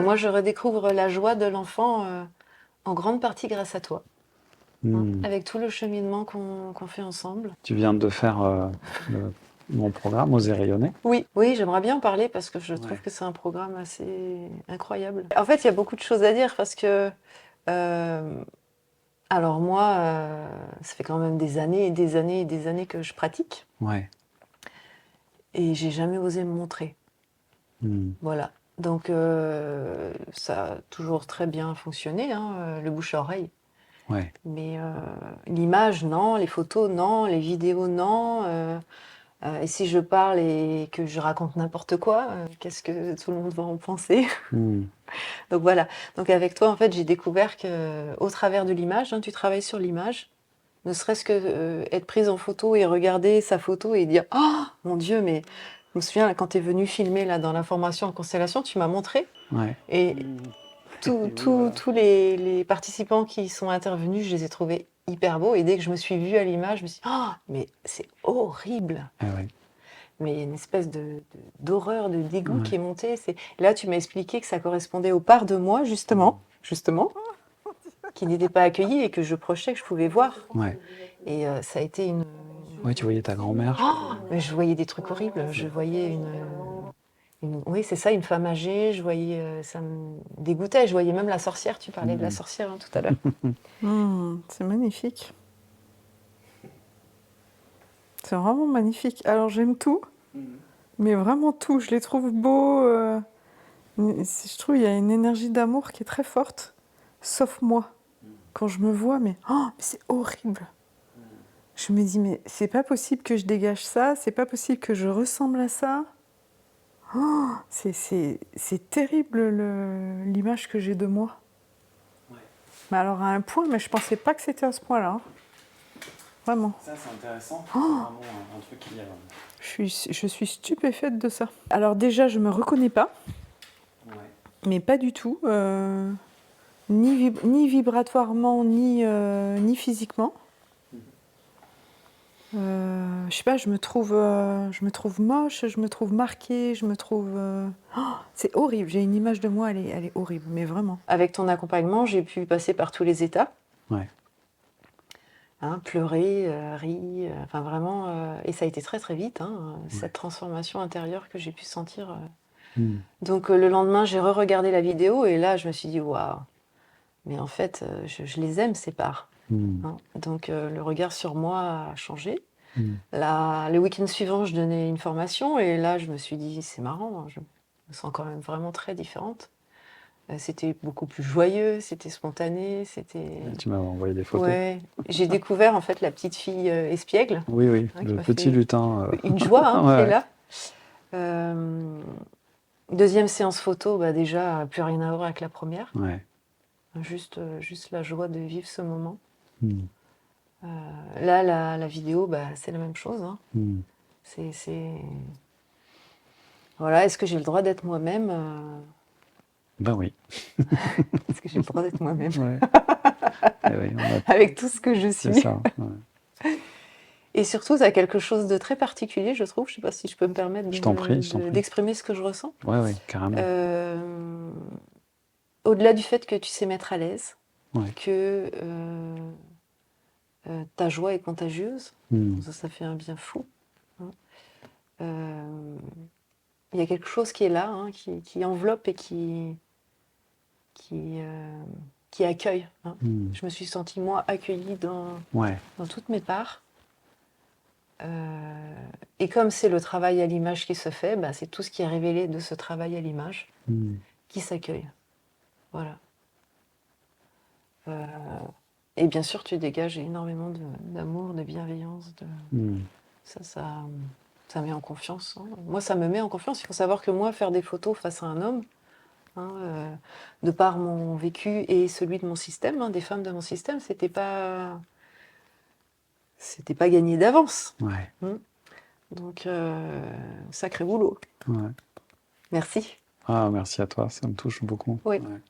moi, je redécouvre la joie de l'enfant en grande partie grâce à toi, avec tout le cheminement qu'on fait ensemble. Tu viens de faire mon programme Oser rayonner. Oui, oui, j'aimerais bien en parler parce que je trouve que c'est un programme assez incroyable. En fait, il y a beaucoup de choses à dire parce que, alors moi, ça fait quand même des années et des années et des années que je pratique Ouais. et j'ai jamais osé me montrer. Voilà. Donc, ça a toujours très bien fonctionné, hein, le bouche à oreille. Ouais. Mais l'image, non, les photos, non, les vidéos, non. Et si je parle et que je raconte n'importe quoi, qu'est-ce que tout le monde va en penser? Donc voilà. Donc avec toi, en fait, j'ai découvert que, au travers de l'image, hein, tu travailles sur l'image, ne serait-ce que être prise en photo et regarder sa photo et dire oh mon Dieu, mais je me souviens là, quand tu es venu filmer là dans l'information en constellation, tu m'as montré Ouais. et tous les participants qui sont intervenus, je les ai trouvés hyper beaux et dès que je me suis vue à l'image, je me suis dit oh mais c'est horrible. Ah ouais. Mais il y a une espèce d'horreur, de dégoût qui est montée. Là, tu m'as expliqué que ça correspondait aux parts de moi, justement, qui n'étaient pas accueillies et que je projetais, que je pouvais voir. Ouais. Et ça a été une... Ouais, tu voyais ta grand-mère. Mais je voyais des trucs horribles. Je voyais oui, c'est ça, une femme âgée. Je voyais, ça me dégoûtait. Je voyais même la sorcière. Tu parlais de la sorcière hein, tout à l'heure. C'est magnifique. C'est vraiment magnifique. Alors j'aime tout, mais vraiment tout. Je les trouve beaux. Je trouve qu'il y a une énergie d'amour qui est très forte, sauf moi. Quand je me vois, mais c'est horrible. Je me dis, mais c'est pas possible que je dégage ça, c'est pas possible que je ressemble à ça. C'est terrible l'image que j'ai de moi. Mais alors à un point, mais je pensais pas que c'était à ce point-là. Hein. Vraiment. Ça, c'est intéressant. C'est vraiment un truc qui... Je suis stupéfaite de ça. Alors déjà, je me reconnais pas, mais pas du tout, ni vibratoirement, ni physiquement. Je sais pas, je me trouve moche, je me trouve marquée, je me trouve... c'est horrible, j'ai une image de moi, elle est horrible, mais vraiment. Avec ton accompagnement, j'ai pu passer par tous les états. Ouais. Hein, pleurer, rire, enfin vraiment, et ça a été très très vite, hein, cette transformation intérieure que j'ai pu sentir. Donc le lendemain, j'ai re-regardé la vidéo et là, je me suis dit waouh, mais en fait, je les aime ces parts. Hein. Donc le regard sur moi a changé. Là, le week-end suivant, je donnais une formation et là, je me suis dit c'est marrant, hein, je me sens quand même vraiment très différente. C'était beaucoup plus joyeux, c'était spontané, c'était... Tu m'as envoyé des photos. Ouais, j'ai découvert en fait la petite fille espiègle. Oui, oui, Hein, le petit lutin. Une joie hein, Ouais, qui est là. Deuxième séance photo, bah déjà, plus rien à voir avec la première. Ouais. Juste la joie de vivre ce moment. Là, la vidéo, bah, c'est la même chose. Hein. Voilà, est-ce que j'ai le droit d'être moi-même Ben oui. Est-ce que j'ai le droit d'être moi-même Ouais. Oui, avec tout ce que je suis. C'est ça. Ouais. Et surtout, tu as quelque chose de très particulier, je trouve. Je ne sais pas si je peux me permettre d'exprimer ce que je ressens. Oui, carrément. Au-delà du fait que tu sais mettre à l'aise, ouais. que ta joie est contagieuse, ça fait un bien fou. Hein. Il y a quelque chose qui est là, hein, qui enveloppe et qui accueille. Hein. Je me suis sentie, moi, accueillie dans toutes mes parts. Et comme c'est le travail à l'image qui se fait, bah, c'est tout ce qui est révélé de ce travail à l'image qui s'accueille. Voilà. Et bien sûr, tu dégages énormément d'amour, de bienveillance. Ça met en confiance. Hein. Moi, ça me met en confiance. Il faut savoir que moi, faire des photos face à un homme, hein, de par mon vécu et celui de mon système, hein, des femmes de mon système, c'était pas gagné d'avance. Ouais. Donc, sacré boulot. Ouais. Merci. Ah, merci à toi, ça me touche beaucoup. Oui. Ouais.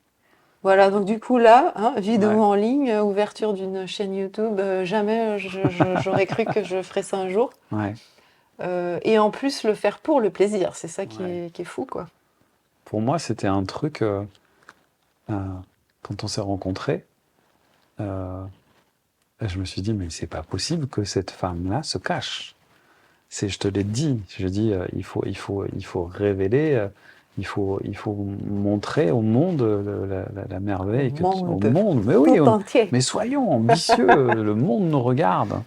Voilà, donc du coup là, hein, vidéo en ligne, ouverture d'une chaîne YouTube, jamais j'aurais cru que je ferais ça un jour. Ouais. Et en plus, le faire pour le plaisir, c'est ça qui est fou, quoi. Pour moi, c'était un truc... quand on s'est rencontrés, je me suis dit, mais c'est pas possible que cette femme-là se cache. Je te l'ai dit, je dis, il faut révéler, il faut montrer au monde la merveille, au monde, mais oui, tout entier. mais soyons ambitieux, le monde nous regarde,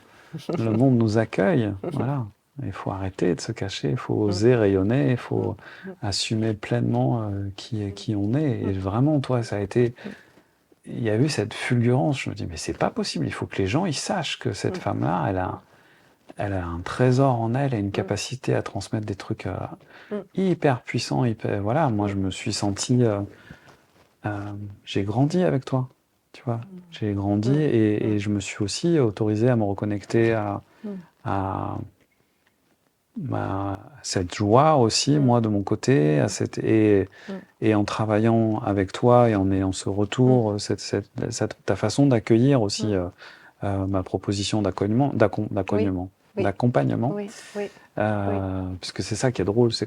le monde nous accueille, voilà. Il faut arrêter de se cacher, il faut oser rayonner, il faut assumer pleinement qui on est. Et vraiment, toi, ça a été... Il y a eu cette fulgurance, je me dis, mais c'est pas possible, il faut que les gens ils sachent que cette femme-là, elle a un trésor en elle, elle a une capacité à transmettre des trucs hyper puissants, voilà, moi je me suis senti... j'ai grandi avec toi, tu vois. J'ai grandi et je me suis aussi autorisé à me reconnecter à cette joie aussi, moi, de mon côté, et en travaillant avec toi et en ayant ce retour, ta façon d'accueillir aussi ma proposition d'accompagnement. Oui, oui. Puisque c'est ça qui est drôle, c'est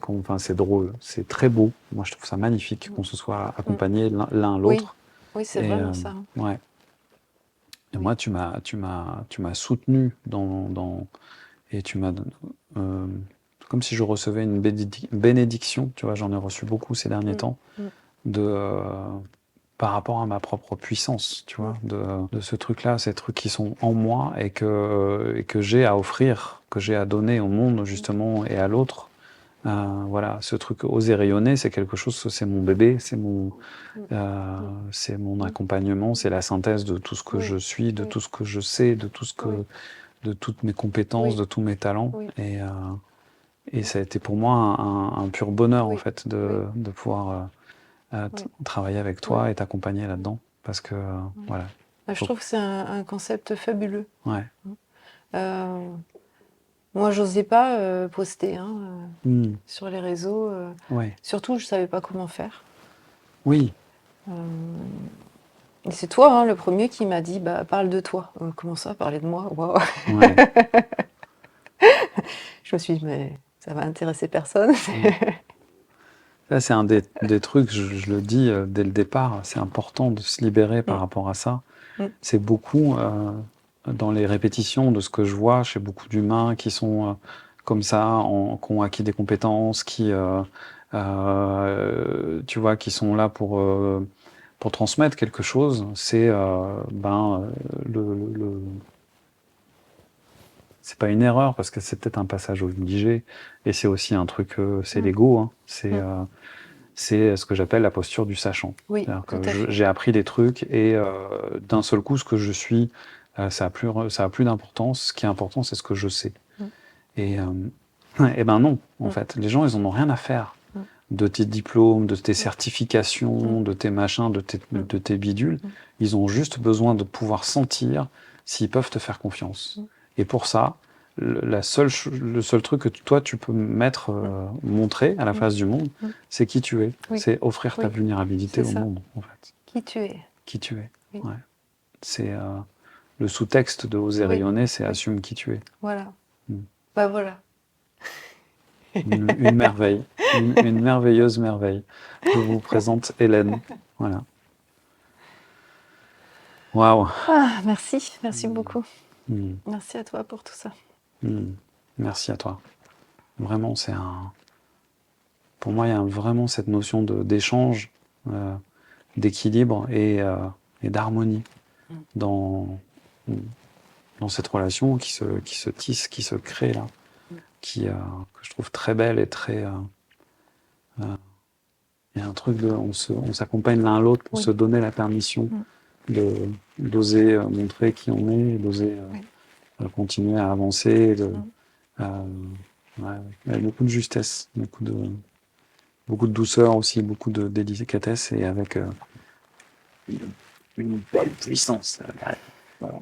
drôle, c'est très beau. Moi, je trouve ça magnifique qu'on se soit accompagnés l'un l'autre. Oui, c'est vraiment ça. Ouais. Et moi, tu m'as soutenu et tu m'as comme si je recevais une bénédiction, tu vois, j'en ai reçu beaucoup ces derniers temps, par rapport à ma propre puissance, tu vois, de ce truc-là, ces trucs qui sont en moi et que j'ai à offrir, que j'ai à donner au monde, justement, et à l'autre. Voilà, ce truc oser rayonner, c'est quelque chose, c'est mon bébé, c'est mon accompagnement, c'est la synthèse de tout ce que je suis, de tout ce que je sais, de toutes mes compétences, de tous mes talents. Et ça a été pour moi un pur bonheur, en fait, de pouvoir travailler avec toi et t'accompagner là-dedans. Parce que, voilà. Je trouve que c'est un concept fabuleux. Ouais. Moi, j'osais pas poster sur les réseaux. Surtout, je savais pas comment faire. Oui. Et c'est toi, le premier qui m'a dit, parle de toi. Comment ça, parler de moi? Wow. Ouais. Je me suis dit, mais ça va intéresser personne. Là, c'est un des trucs, je le dis dès le départ, c'est important de se libérer par rapport à ça. C'est beaucoup dans les répétitions de ce que je vois chez beaucoup d'humains qui sont comme ça, qui ont acquis des compétences, qui, tu vois, qui sont là pour transmettre quelque chose. C'est c'est pas une erreur parce que c'est peut-être un passage obligé et c'est aussi un truc, c'est l'ego, hein. C'est ce que j'appelle la posture du sachant. Oui, j'ai appris des trucs et d'un seul coup, ce que je suis, ça a plus d'importance. Ce qui est important, c'est ce que je sais. Et ben non, en fait, les gens, ils en ont rien à faire de tes diplômes, de tes certifications, de tes machins, de tes bidules. Ils ont juste besoin de pouvoir sentir s'ils peuvent te faire confiance. Et pour ça, le seul truc que toi, tu peux montrer à la face du monde, c'est qui tu es. C'est offrir ta vulnérabilité au monde, en fait. Qui tu es. Qui tu es, ouais. C'est le sous-texte de Oser rayonner, c'est assume qui tu es. Voilà. Bah voilà. Une merveille, une merveilleuse merveille. Je vous présente Hélène. Voilà. Waouh. Merci beaucoup. Merci à toi pour tout ça. Merci à toi. Vraiment, pour moi, il y a vraiment cette notion d'échange, d'équilibre et d'harmonie dans cette relation qui se tisse, qui se crée là, que je trouve très belle et très... il y a un truc on s'accompagne l'un à l'autre pour se donner la permission d'oser montrer qui on est, d'oser continuer à avancer, avec beaucoup de justesse, beaucoup de douceur aussi, beaucoup de délicatesse et avec une belle puissance. Voilà.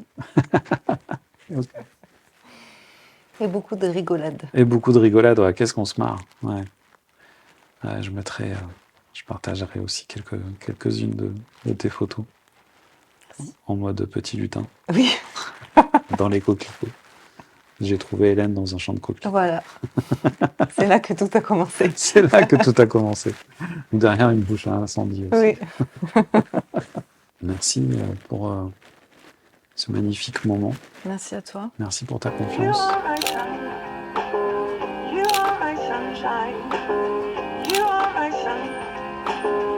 Et beaucoup de rigolade. Et beaucoup de rigolade, ouais. Qu'est-ce qu'on se marre. Ouais. Je partagerai aussi quelques-unes de tes photos. Merci. En mode petit lutin. Oui. Dans les coquelicots. J'ai trouvé Hélène dans un champ de coquelicots. Voilà. C'est là que tout a commencé. C'est là que tout a commencé. Derrière une bouche à incendie aussi. Oui. Merci pour ce magnifique moment. Merci à toi. Merci pour ta confiance. You are my sunshine. You are my sun.